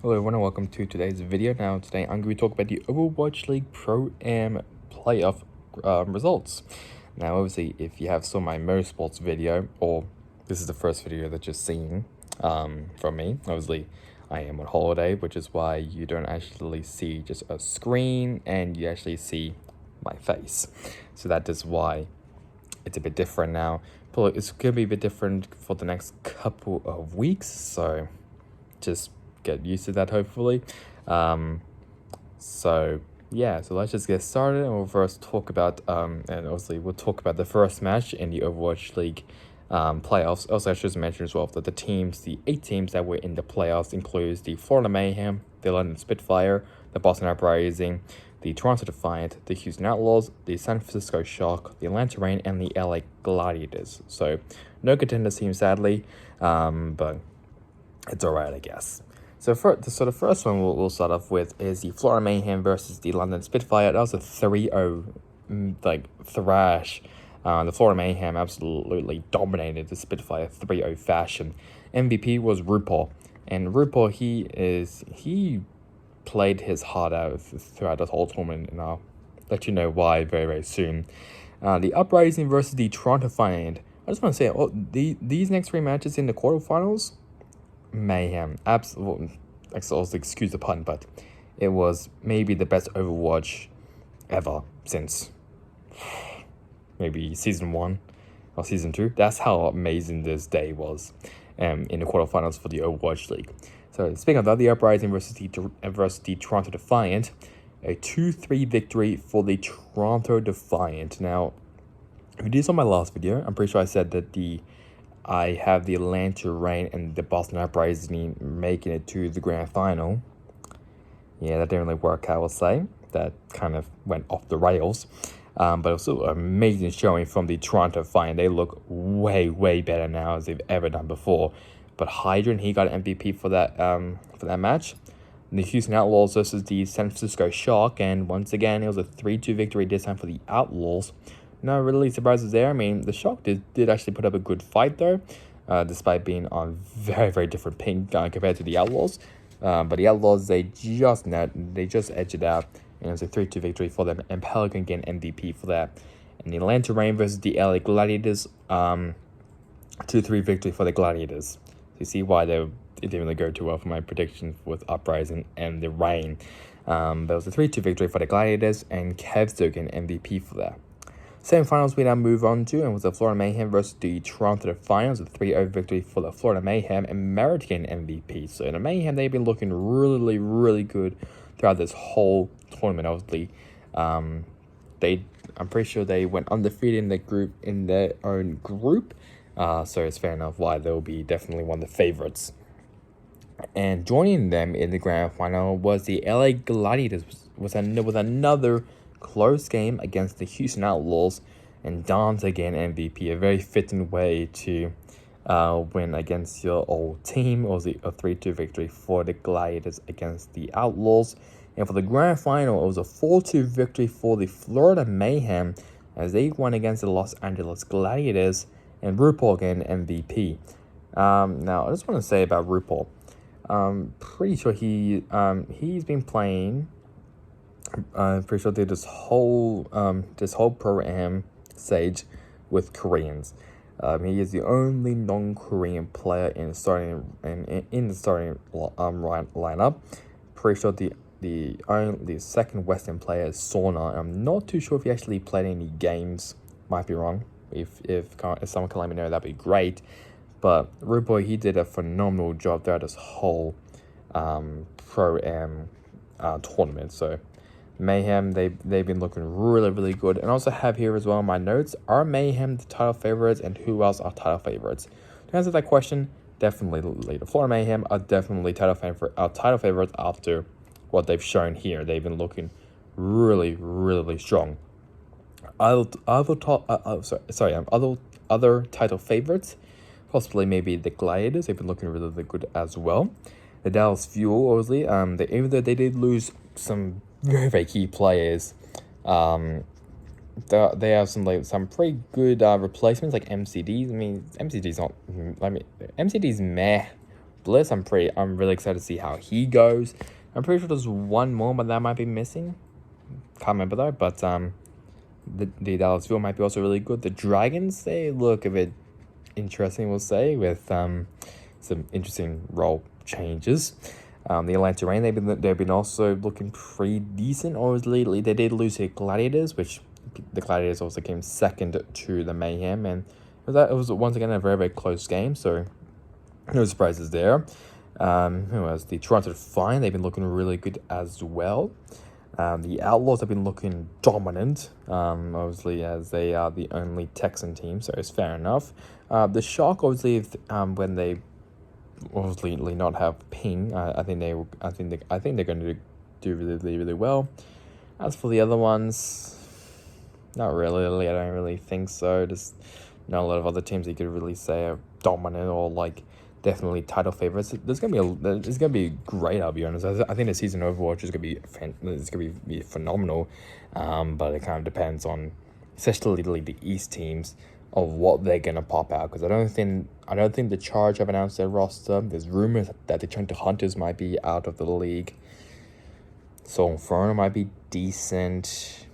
Hello everyone and welcome to today's video. Now today I'm going to talk about the Overwatch League Pro Am playoff results. Now obviously if you have saw my motorsports video, or this is the first video that you're seeing from me, obviously I am on holiday, which is why you don't actually see just a screen and you actually see my face. So that is why it's a bit different now. But it's going to be a bit different for the next couple of weeks, so just get used to that hopefully. So let's just get started, and we'll first talk about and obviously we'll talk about the first match in the Overwatch League playoffs. Also, I should mention as well that the 8 teams that were in the playoffs includes the Florida Mayhem, the London Spitfire, the Boston Uprising, the Toronto Defiant, the Houston Outlaws, the San Francisco Shock, the Atlanta Reign, and the LA Gladiators. So no contender team sadly, but it's alright, I guess. So the first one we'll start off with is the Florida Mayhem versus the London Spitfire. That was a 3-0 thrash. The Florida Mayhem absolutely dominated the Spitfire 3-0 fashion. MVP was RuPaul, and RuPaul he played his heart out throughout this whole tournament, and I'll let you know why very, very soon. The Uprising versus the Toronto Defiant. I just want to say, these next 3 matches in the quarterfinals, Mayhem, absolutely. Also, excuse the pun, but it was maybe the best Overwatch ever since maybe season 1 or season 2. That's how amazing this day was in the quarterfinals for the Overwatch League. So speaking of that, the Uprising versus the Toronto Defiant, a 2-3 victory for the Toronto Defiant. Now, if you did saw my last video, I'm pretty sure I said that I have the Atlanta Reign and the Boston Uprising making it to the grand final. Yeah, that didn't really work, I will say. That kind of went off the rails. But it was still an amazing showing from the Toronto Defiant. They look way, way better now as they've ever done before. But Hydrant, he got an MVP for that match. The Houston Outlaws versus the San Francisco Shock. And once again, it was a 3-2 victory this time for the Outlaws. No really surprises there. I mean, the Shock did actually put up a good fight though, despite being on very, very different ping compared to the Outlaws. But the Outlaws, they just edged it out, and it was a 3-2 victory for them, and Pelican getting MVP for that. And the Atlanta Reign versus the LA Gladiators, 2-3 victory for the Gladiators. So you see why it didn't really go too well for my prediction with Uprising and the Reign. But it was a 3-2 victory for the Gladiators, and Kev still getting MVP for that. Semi-finals we now move on to, and was the Florida Mayhem versus the Toronto Defiant, a 3-0 victory for the Florida Mayhem, and Merritt getting MVP. So in the Mayhem, they've been looking really, really good throughout this whole tournament. Obviously, I'm pretty sure they went undefeated in their own group. So it's fair enough why they'll be definitely one of the favorites. And joining them in the grand final was the LA Gladiators, with another close game against the Houston Outlaws, and Dante again MVP. A very fitting way to win against your old team. It was a 3-2 victory for the Gladiators against the Outlaws. And for the grand final, it was a 4-2 victory for the Florida Mayhem as they won against the Los Angeles Gladiators, and RuPaul again MVP. Now, I just want to say about RuPaul. Pretty sure he's been playing. I'm pretty sure they did this whole pro-am stage with Koreans. He is the only non-Korean player in the starting lineup. Pretty sure the second Western player is Sauna. I'm not too sure if he actually played any games. Might be wrong. If someone can let me know, that'd be great. But RuPaul, he did a phenomenal job throughout this whole pro-am tournament. So Mayhem, they've been looking really, really good. And I also have here as well in my notes, are Mayhem the title favorites, and who else are title favorites? To answer that question, definitely the Florida Mayhem are definitely title favorites after what they've shown here. They've been looking really, really strong. Other title favorites, possibly maybe the Gladiators. They've been looking really, really good as well. The Dallas Fuel, obviously, even though they did lose some very, very key players, they have some pretty good replacements like MCDs. I mean, MCD's meh Bliss, I'm really excited to see how he goes. I'm pretty sure there's one more, but that might be missing. Can't remember though. But the Dallasville might be also really good. The Dragons, they look a bit interesting, we'll say, with some interesting role changes. The Atlanta Rain, they've been also looking pretty decent. Obviously, they did lose their Gladiators, which the Gladiators also came second to the Mayhem, and it was once again a very, very close game. So no surprises there. Who else? The Toronto Defiant, they've been looking really good as well. The Outlaws have been looking dominant, obviously, as they are the only Texan team, so it's fair enough. The Shark, obviously, when they obviously not have ping, I think they're going to do really, really, really well. As for the other ones, not really. I don't really think so. Just not a lot of other teams that you could really say are dominant or like definitely title favorites. It's gonna be great. I'll be honest. I think the season Overwatch is gonna be phenomenal. But it kind of depends on, especially the East teams, of what they're gonna pop out. Because I don't think the Charge have announced their roster. There's rumors that the Toronto Hunters might be out of the league. So Inferno might be decent.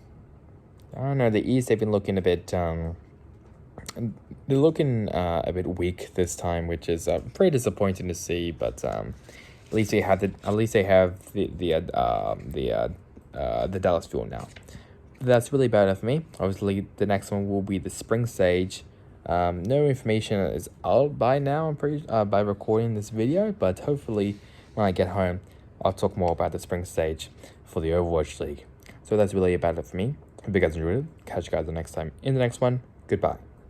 I don't know. The East, they've been looking a bit. They're looking a bit weak this time, which is pretty disappointing to see. But at least they have the Dallas Fuel now. That's really bad enough for me. Obviously, the next one will be the Spring Stage. No information is out by now. I'm pretty by recording this video, but hopefully when I get home, I'll talk more about the Spring Stage for the Overwatch League. So that's really about it for me. Hope you guys enjoyed it. Catch you guys the next time in the next one. Goodbye.